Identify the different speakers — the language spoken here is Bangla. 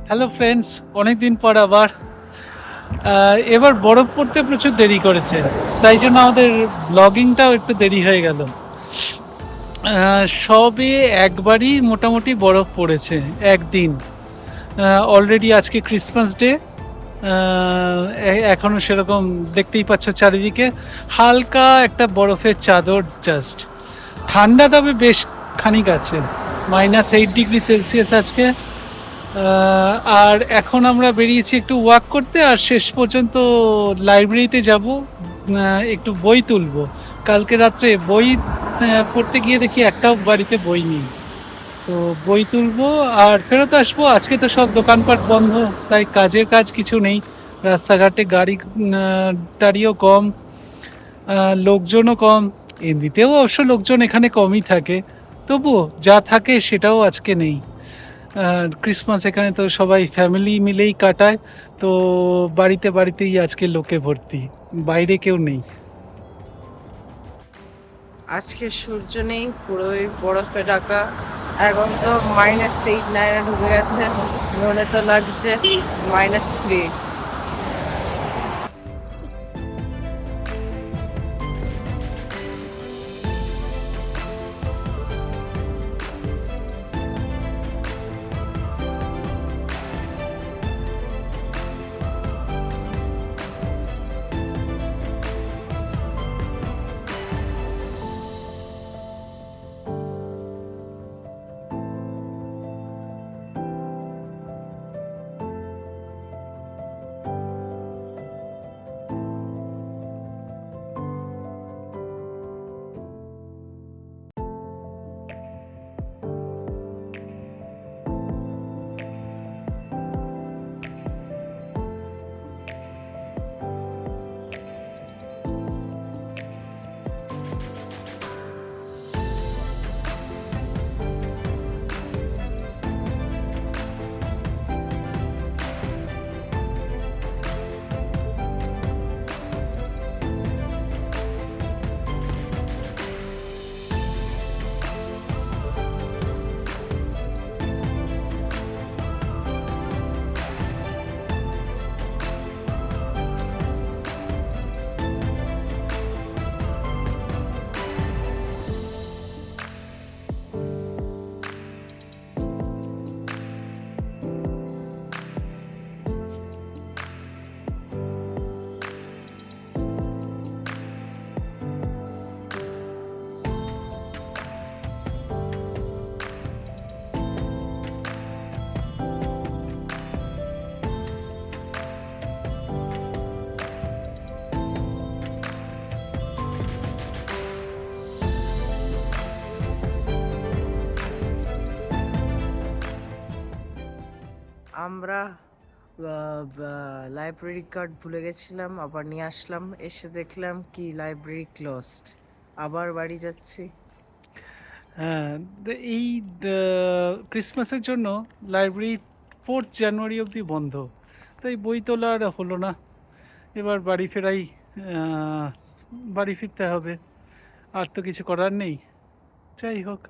Speaker 1: হ্যালো ফ্রেন্ডস, অনেকদিন পর আবার এবার বরফ পড়তে প্রচুর দেরি করেছে, তাই জন্য আমাদের ব্লগিংটাও একটু দেরি হয়ে গেল। সবে একবারই মোটামুটি বরফ পড়েছে একদিন। অলরেডি আজকে ক্রিসমাস ডে, এখনো সেরকম দেখতেই পাচ্ছ চারিদিকে হালকা একটা বরফের চাদর জাস্ট। ঠান্ডা তবে বেশ খানিক আছে, -8 ডিগ্রি সেলসিয়াস আজকে। আর এখন আমরা বেরিয়েছি একটু ওয়াক করতে, আর শেষ পর্যন্ত লাইব্রেরিতে যাব, একটু বই তুলবো। কালকে রাত্রে বই পড়তে গিয়ে দেখি একটাও বাড়িতে বই নেই, তো বই তুলবো আর ফেরত আসবো। আজকে তো সব দোকানপাট বন্ধ, তাই কাজের কাজ কিছু নেই। রাস্তাঘাটে গাড়ি টাড়িও কম, লোকজনও কম। এমনিতেও অবশ্য লোকজন এখানে কমই থাকে, তবুও যা থাকে সেটাও আজকে নেই। ক্রিসমাস এখানে তো সবাই ফ্যামিলি মিলেই কাটায়, তো বাড়িতে বাড়িতেই আজকে লোকে ভর্তি, বাইরে কেউ নেই।
Speaker 2: আজকে সূর্য নেই, পুরোই বরফে ঢাকা। এখন তো -8, 9 ঢুকে গেছে। মনে তো লাগছে -3। আমরা লাইব্রেরি কার্ড ভুলে গেছিলাম, আবার নিয়ে আসলাম। এসে দেখলাম কি লাইব্রেরি ক্লোজড। আবার বাড়ি যাচ্ছি।
Speaker 1: হ্যাঁ, এই ক্রিসমাসের জন্য লাইব্রেরি 4 জানুয়ারি অবধি বন্ধ, তাই বই তোলা আর হলো না। এবার বাড়ি ফেরাই, বাড়ি ফিরতে হবে, আর তো কিছু করার নেই। যাই হোক,